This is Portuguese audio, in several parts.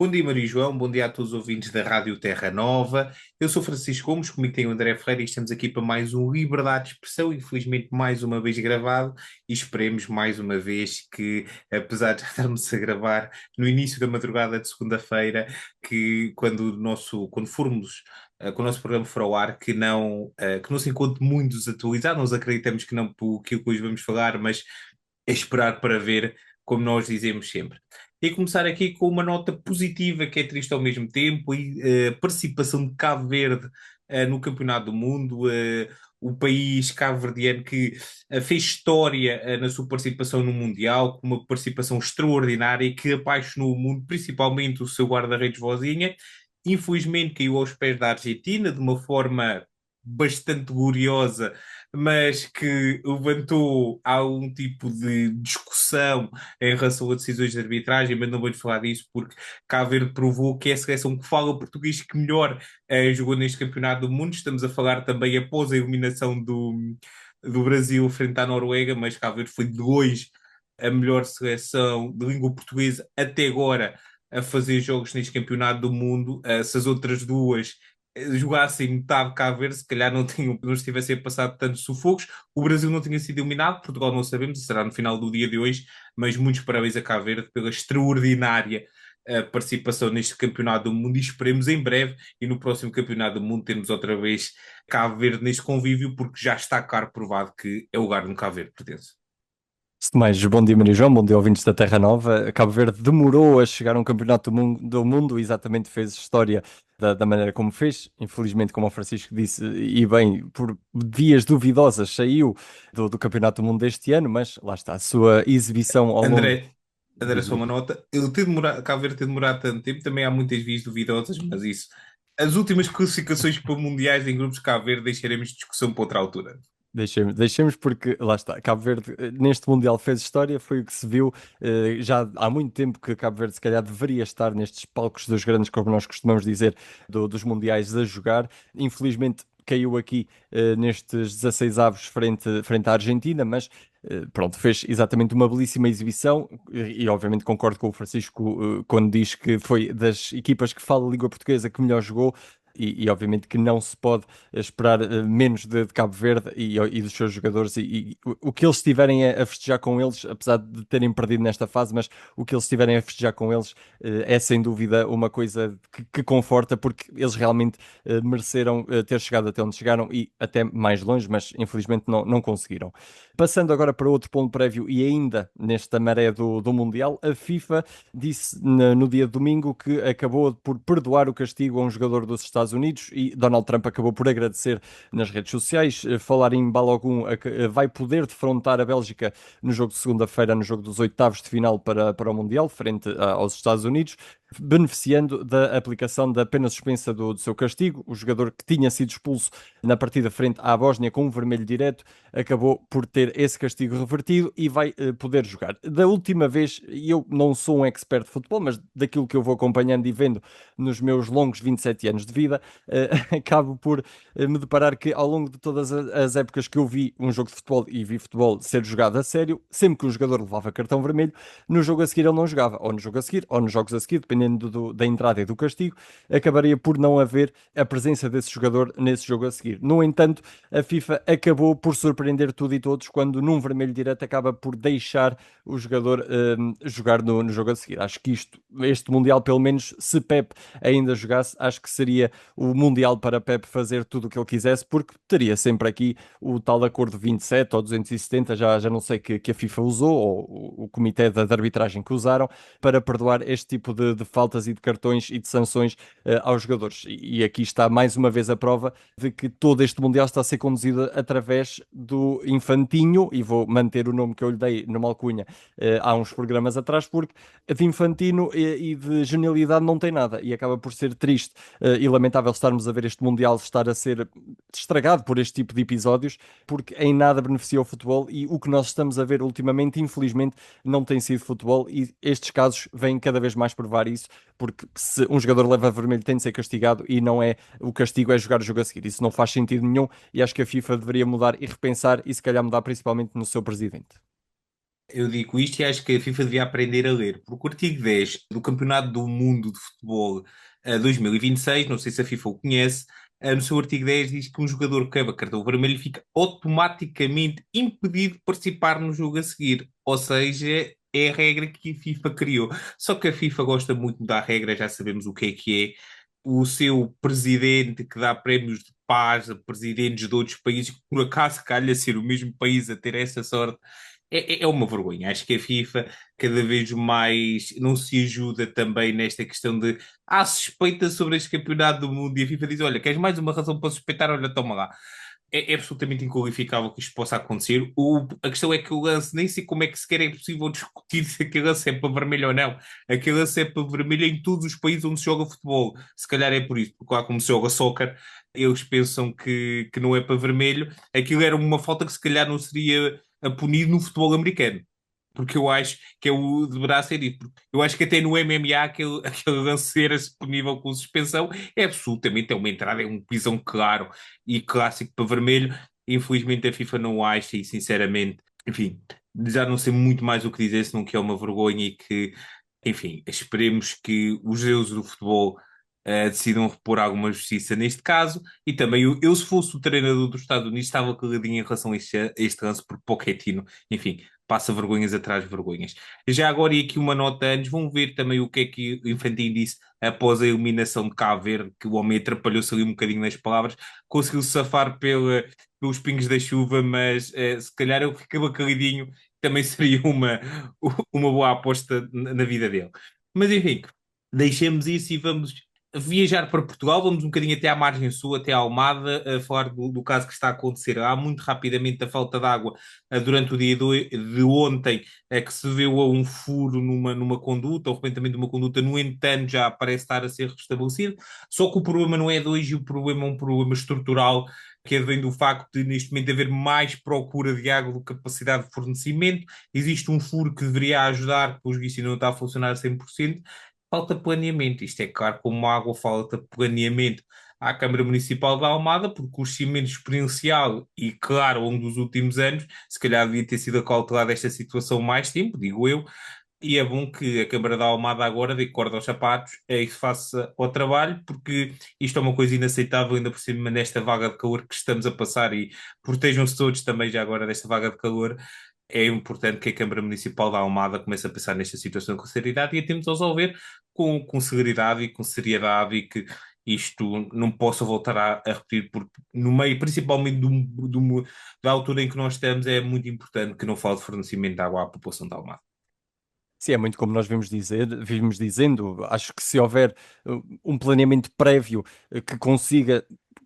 Bom dia, Maria João. Bom dia a todos os ouvintes da Rádio Terra Nova. Eu sou Francisco Gomes, comigo tem o André Ferreira e estamos aqui para mais um Liberdade de Expressão, infelizmente mais uma vez gravado, e esperemos mais uma vez que, apesar de estarmos a gravar no início da madrugada de segunda-feira, que quando formos, quando o nosso programa for ao ar, que não se encontre muito desatualizado. Nós acreditamos que não por aquilo que hoje vamos falar, mas é esperar para ver, como nós dizemos sempre. E começar aqui com uma nota positiva, que é triste ao mesmo tempo, e a participação de Cabo Verde no Campeonato do Mundo, o país cabo-verdiano que fez história na sua participação no Mundial, com uma participação extraordinária e que apaixonou o mundo, principalmente o seu guarda-redes Vozinha. Infelizmente caiu aos pés da Argentina de uma forma bastante gloriosa, mas que levantou algum tipo de discussão em relação a decisões de arbitragem, mas não vou-lhe falar disso porque Cabo Verde provou que é a seleção que fala português que melhor jogou neste campeonato do mundo. Estamos a falar também após a eliminação do Brasil frente à Noruega, mas Cabo Verde foi de longe a melhor seleção de língua portuguesa até agora a fazer jogos neste campeonato do mundo. Se as outras duas jogassem metade de Cabo Verde, se calhar não estivessem a passar tantos sufocos. O Brasil não tinha sido eliminado, Portugal não sabemos, será no final do dia de hoje, mas muitos parabéns a Cabo Verde pela extraordinária participação neste Campeonato do Mundo, e esperemos em breve e no próximo Campeonato do Mundo termos outra vez Cabo Verde neste convívio, porque já está claro provado que é o lugar onde Cabo Verde pertence. Antes de mais, bom dia Maria João, bom dia ouvintes da Terra Nova. Cabo Verde demorou a chegar a um campeonato do mundo, exatamente fez história da maneira como fez. Infelizmente, como o Francisco disse, e bem, por vias duvidosas saiu do campeonato do mundo deste ano, mas lá está, a sua exibição ao longo. André, André, Diz, só uma diz. nota. Cabo Verde ter demorado tanto tempo, também há muitas vias duvidosas, mas isso. As últimas classificações para mundiais em grupos de Cabo Verde deixaremos de discussão para outra altura. Deixemos porque lá está, Cabo Verde neste Mundial fez história, foi o que se viu. Já há muito tempo que Cabo Verde se calhar deveria estar nestes palcos dos grandes, como nós costumamos dizer, dos Mundiais a jogar. Infelizmente caiu aqui nestes 16 avos frente à Argentina, mas pronto, fez exatamente uma belíssima exibição e obviamente concordo com o Francisco quando diz que foi das equipas que fala a língua portuguesa que melhor jogou. E obviamente que não se pode esperar menos de Cabo Verde e dos seus jogadores e o que eles estiverem a festejar com eles, apesar de terem perdido nesta fase, mas o que eles estiverem a festejar com eles é sem dúvida uma coisa que conforta, porque eles realmente mereceram ter chegado até onde chegaram e até mais longe, mas infelizmente não conseguiram. Passando agora para outro ponto prévio e ainda nesta maré do Mundial, a FIFA disse no dia de domingo que acabou por perdoar o castigo a um jogador dos Estados Unidos e Donald Trump acabou por agradecer nas redes sociais. Falar em Balogun vai poder defrontar a Bélgica no jogo de segunda-feira, no jogo dos oitavos de final para o Mundial, frente aos Estados Unidos, beneficiando da aplicação da pena suspensa do seu castigo. O jogador que tinha sido expulso na partida frente à Bósnia com um vermelho direto acabou por ter esse castigo revertido e vai poder jogar. Da última vez, e eu não sou um expert de futebol, mas daquilo que eu vou acompanhando e vendo nos meus longos 27 anos de vida, acabo por me deparar que ao longo de todas as épocas que eu vi um jogo de futebol e vi futebol ser jogado a sério, sempre que um jogador levava cartão vermelho, no jogo a seguir ele não jogava, ou no jogo a seguir, ou nos jogos a seguir, dependendo da entrada e do castigo, acabaria por não haver a presença desse jogador nesse jogo a seguir. No entanto, a FIFA acabou por surpreender tudo e todos quando num vermelho direto acaba por deixar o jogador jogar no jogo a seguir. Acho que este Mundial, pelo menos, se Pep ainda jogasse, acho que seria o Mundial para Pep fazer tudo o que ele quisesse, porque teria sempre aqui o tal acordo 27 ou 270, já não sei que a FIFA usou, ou o comitê de arbitragem que usaram, para perdoar este tipo de faltas e de cartões e de sanções aos jogadores. E aqui está mais uma vez a prova de que todo este Mundial está a ser conduzido através do Infantinho, e vou manter o nome que eu lhe dei numa alcunha há uns programas atrás, porque de infantino e de genialidade não tem nada, e acaba por ser triste e lamentável estarmos a ver este Mundial estar a ser estragado por este tipo de episódios, porque em nada beneficia o futebol, e o que nós estamos a ver ultimamente, infelizmente, não tem sido futebol, e estes casos vêm cada vez mais provar isso, porque se um jogador leva vermelho tem de ser castigado e não é o castigo é jogar o jogo a seguir. Isso não faz sentido nenhum e acho que a FIFA deveria mudar e repensar e se calhar mudar principalmente no seu presidente. Eu digo isto e acho que a FIFA devia aprender a ler, porque o artigo 10 do Campeonato do Mundo de Futebol 2026, não sei se a FIFA o conhece, no seu artigo 10 diz que um jogador que leva cartão vermelho fica automaticamente impedido de participar no jogo a seguir. Ou seja, é a regra que a FIFA criou. Só que a FIFA gosta muito de mudar regras, já sabemos o que é. O seu presidente que dá prémios de paz a presidentes de outros países, que por acaso calha ser o mesmo país a ter essa sorte, é uma vergonha. Acho que a FIFA cada vez mais não se ajuda também nesta questão de há suspeita sobre este campeonato do mundo e a FIFA diz: olha, queres mais uma razão para suspeitar? Olha, toma lá. É absolutamente inqualificável que isto possa acontecer. A questão é que o lance, nem sei como é que sequer é possível discutir se aquele lance é para vermelho ou não. Aquele lance é para vermelho em todos os países onde se joga futebol. Se calhar é por isso, porque lá como se joga soccer, eles pensam que não é para vermelho. Aquilo era uma falta que se calhar não seria punido no futebol americano. Porque eu acho que deverá ser isso. Porque eu acho que até no MMA aquele lance ser disponível com suspensão é absolutamente uma entrada, é um pisão claro e clássico para vermelho. Infelizmente a FIFA não o acha e sinceramente, enfim, já não sei muito mais o que dizer, senão que é uma vergonha e que, enfim, esperemos que os deuses do futebol decidam repor alguma justiça neste caso. E também eu, se fosse o treinador dos Estados Unidos, estava caladinho em relação a este lance, porque Pochettino, enfim, passa vergonhas atrás de vergonhas. Já agora, e aqui uma nota antes, vão ver também o que é que o Infantino disse após a eliminação de Cabo Verde, que o homem atrapalhou-se ali um bocadinho nas palavras, conseguiu safar pelos pingos da chuva, mas se calhar ele ficava caladinho, também seria uma boa aposta na vida dele. Mas enfim, deixemos isso e vamos viajar para Portugal, vamos um bocadinho até à margem sul, até à Almada, a falar do caso que está a acontecer lá, muito rapidamente, a falta de água durante o dia de ontem, que se viu a um furo numa conduta, o arrebentamento de uma conduta, no entanto, já parece estar a ser restabelecido, só que o problema não é de hoje, o problema é um problema estrutural, que advém do facto de, neste momento, haver mais procura de água do que capacidade de fornecimento, existe um furo que deveria ajudar, que os guichês não está a funcionar a 100%, falta planeamento. Isto é claro, como a água falta planeamento à Câmara Municipal da Almada, porque o crescimento exponencial e, claro, ao longo dos últimos anos, se calhar devia ter sido acautelada esta situação mais tempo, digo eu, e é bom que a Câmara da Almada agora dê corda aos sapatos e faça o trabalho, porque isto é uma coisa inaceitável, ainda por cima nesta vaga de calor que estamos a passar e protejam-se todos também já agora desta vaga de calor. É importante que a Câmara Municipal da Almada comece a pensar nesta situação com seriedade e a temos a resolver com celeridade e com seriedade e que isto não possa voltar a repetir, porque no meio, principalmente da altura em que nós estamos, é muito importante que não falte fornecimento de água à população da Almada. Sim, é muito como nós vimos dizendo. Acho que se houver um planeamento prévio que consiga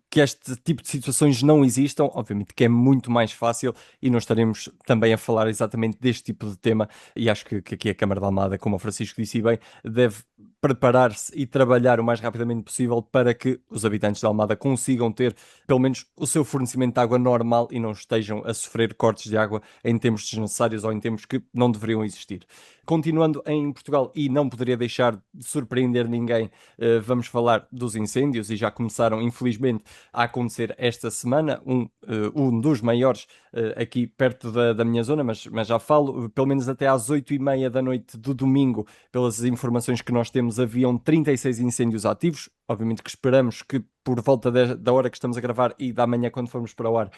que este tipo de situações não existam, obviamente que é muito mais fácil e não estaremos também a falar exatamente deste tipo de tema. E acho que aqui a Câmara de Almada, como o Francisco disse bem, deve preparar-se e trabalhar o mais rapidamente possível para que os habitantes de Almada consigam ter pelo menos o seu fornecimento de água normal e não estejam a sofrer cortes de água em tempos desnecessários ou em tempos que não deveriam existir. Continuando em Portugal, e não poderia deixar de surpreender ninguém, vamos falar dos incêndios e já começaram, infelizmente, a acontecer esta semana. Um dos maiores aqui perto da minha zona, mas já falo, pelo menos até às 8h30 da noite do domingo, pelas informações que nós temos, haviam 36 incêndios ativos. Obviamente que esperamos que por volta da hora que estamos a gravar e da manhã, quando formos para o ar,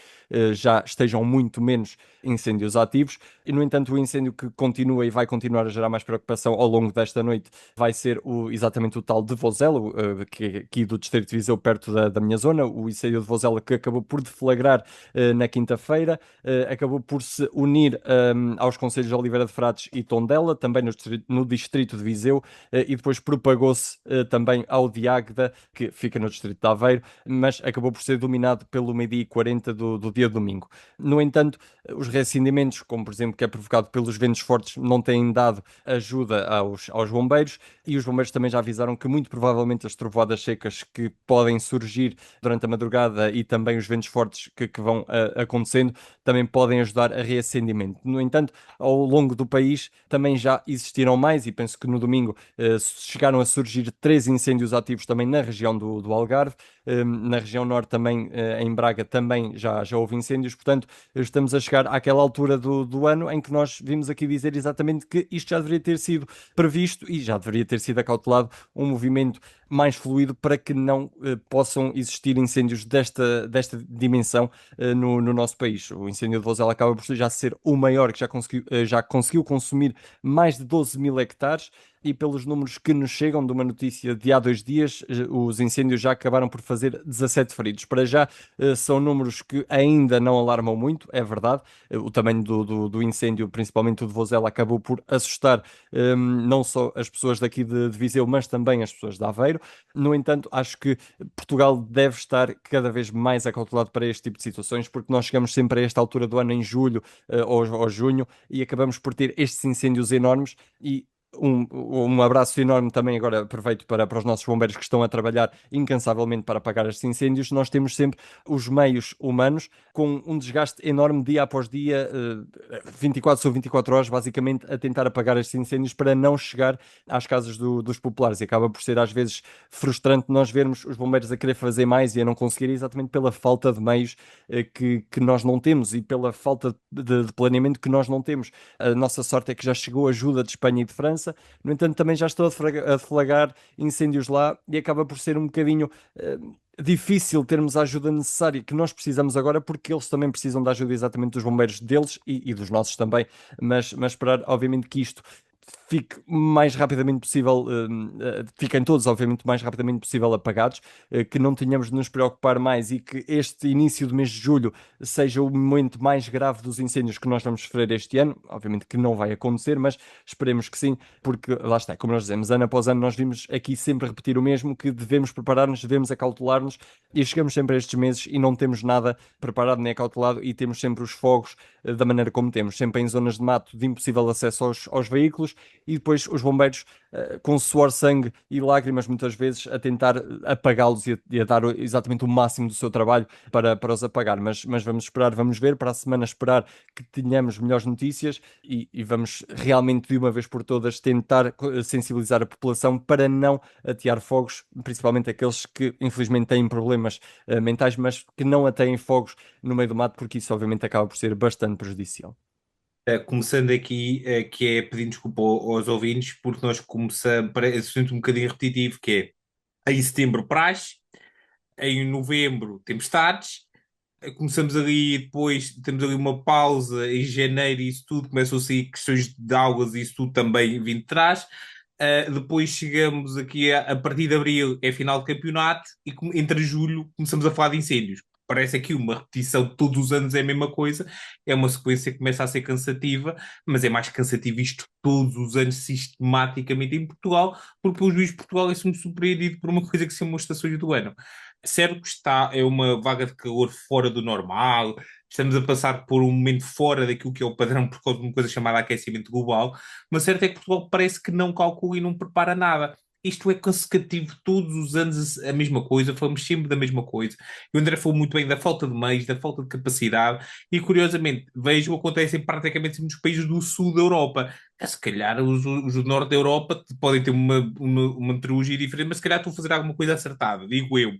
já estejam muito menos incêndios ativos. E, no entanto, o incêndio que continua e vai continuar a gerar mais preocupação ao longo desta noite vai ser exatamente o tal de Vozela, que é aqui do Distrito de Viseu, perto da minha zona. O incêndio de Vozela que acabou por deflagrar na quinta-feira, acabou por se unir aos concelhos de Oliveira de Frades e Tondela, também no Distrito de Viseu, e depois propagou-se também ao de Águeda, que fica no Distrito de Aveiro, mas acabou por ser dominado pelo meio-dia e 40 do dia domingo. No entanto, os reacendimentos, como por exemplo que é provocado pelos ventos fortes, não têm dado ajuda aos bombeiros, e os bombeiros também já avisaram que muito provavelmente as trovoadas secas que podem surgir durante a madrugada e também os ventos fortes que vão acontecendo também podem ajudar a reacendimento. No entanto, ao longo do país também já existiram mais, e penso que no domingo chegaram a surgir 3 incêndios ativos também também na região do Algarve, na região norte também, em Braga, também já houve incêndios, portanto, estamos a chegar àquela altura do ano em que nós vimos aqui dizer exatamente que isto já deveria ter sido previsto e já deveria ter sido acautelado um movimento mais fluido para que não possam existir incêndios desta dimensão no nosso país. O incêndio de Vozela acaba por já ser o maior que já conseguiu consumir mais de 12 mil hectares. E pelos números que nos chegam de uma notícia de há 2 dias, os incêndios já acabaram por fazer 17 feridos. Para já, são números que ainda não alarmam muito, é verdade. O tamanho do incêndio, principalmente o de Vozela, acabou por assustar não só as pessoas daqui de Viseu, mas também as pessoas de Aveiro. No entanto, acho que Portugal deve estar cada vez mais acautelado para este tipo de situações, porque nós chegamos sempre a esta altura do ano, em julho ou junho, e acabamos por ter estes incêndios enormes. E um abraço enorme também, agora aproveito para os nossos bombeiros que estão a trabalhar incansavelmente para apagar estes incêndios. Nós temos sempre os meios humanos com um desgaste enorme dia após dia, 24 sobre 24 horas, basicamente, a tentar apagar estes incêndios para não chegar às casas dos populares. E acaba por ser às vezes frustrante nós vermos os bombeiros a querer fazer mais e a não conseguir, exatamente pela falta de meios que nós não temos e pela falta de planeamento que nós não temos. A nossa sorte é que já chegou ajuda de Espanha e de França. No entanto, também já estou a deflagrar incêndios lá e acaba por ser um bocadinho difícil termos a ajuda necessária que nós precisamos agora, porque eles também precisam da ajuda exatamente dos bombeiros deles e dos nossos também, mas esperar, obviamente, que isto fique mais rapidamente possível, fiquem todos, obviamente, o mais rapidamente possível apagados, que não tenhamos de nos preocupar mais e que este início do mês de julho seja o momento mais grave dos incêndios que nós vamos sofrer este ano. Obviamente que não vai acontecer, mas esperemos que sim, porque lá está, como nós dizemos, ano após ano nós vimos aqui sempre repetir o mesmo, que devemos preparar-nos, devemos acautelar-nos e chegamos sempre a estes meses e não temos nada preparado nem acautelado e temos sempre os fogos da maneira como temos, sempre em zonas de mato de impossível acesso aos veículos e depois os bombeiros com suor, sangue e lágrimas muitas vezes a tentar apagá-los e a dar exatamente o máximo do seu trabalho para os apagar, mas vamos esperar, vamos ver, para a semana esperar que tenhamos melhores notícias e vamos realmente de uma vez por todas tentar sensibilizar a população para não atear fogos, principalmente aqueles que infelizmente têm problemas mentais, mas que não ateiem fogos no meio do mato, porque isso obviamente acaba por ser bastante prejudicial. Começando aqui, que é pedindo desculpa aos ouvintes, porque nós começamos, parece um bocadinho repetitivo, que é em setembro praxe, em novembro tempestades, começamos ali, depois temos ali uma pausa em janeiro e isso tudo, começam a sair questões de águas e isso tudo também vindo de trás. Depois chegamos aqui a partir de abril, é final de campeonato, e entre julho começamos a falar de incêndios. Parece aqui uma repetição de todos os anos é a mesma coisa, é uma sequência que começa a ser cansativa, mas é mais cansativo isto todos os anos sistematicamente em Portugal, porque pelos juízes de Portugal é muito surpreendido por uma coisa que se chama as estações do ano. Certo que é uma vaga de calor fora do normal, estamos a passar por um momento fora daquilo que é o padrão por causa de uma coisa chamada aquecimento global, mas certo é que Portugal parece que não calcula e não prepara nada. Isto é cansativo, todos os anos a mesma coisa, falamos sempre da mesma coisa. E o André falou muito bem da falta de meios, da falta de capacidade, e curiosamente, vejo, acontece praticamente nos países do sul da Europa. Se calhar os do norte da Europa podem ter uma meteorologia diferente, mas se calhar estou a fazer alguma coisa acertada, digo eu.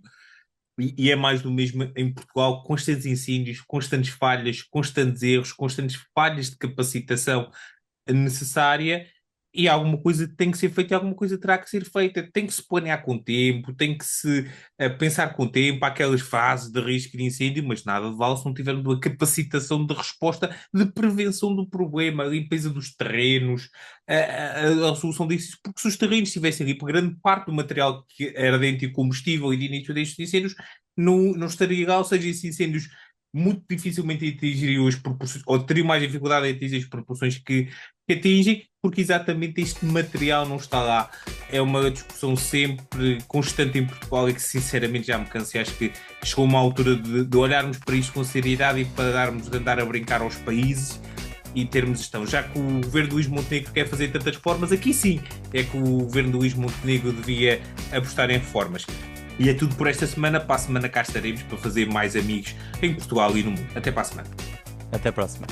E é mais do mesmo em Portugal, constantes incêndios, constantes falhas, constantes erros, constantes falhas de capacitação necessária e alguma coisa tem que ser feita e alguma coisa terá que ser feita. Tem que se planear com tempo, tem que se pensar com tempo, há aquelas fases de risco de incêndio, mas nada de vale se não tivermos uma capacitação de resposta, de prevenção do problema, a limpeza dos terrenos, a resolução disso, porque se os terrenos estivessem ali por grande parte do material que era dentro de combustível e de início destes incêndios, não estaria lá, ou seja, esses incêndios muito dificilmente atingiriam as proporções, ou teriam mais dificuldade em atingir as proporções que atingem, porque exatamente este material não está lá. É uma discussão sempre constante em Portugal e que sinceramente já me cansei. Acho que chegou uma altura de olharmos para isto com seriedade e para darmos de andar a brincar aos países e termos gestão. Já que o governo de Luís Montenegro quer fazer tantas reformas, aqui sim é que o governo de Luís Montenegro devia apostar em reformas. E é tudo por esta semana. Para a semana cá estaremos para fazer mais amigos em Portugal e no mundo. Até para a semana. Até a próxima.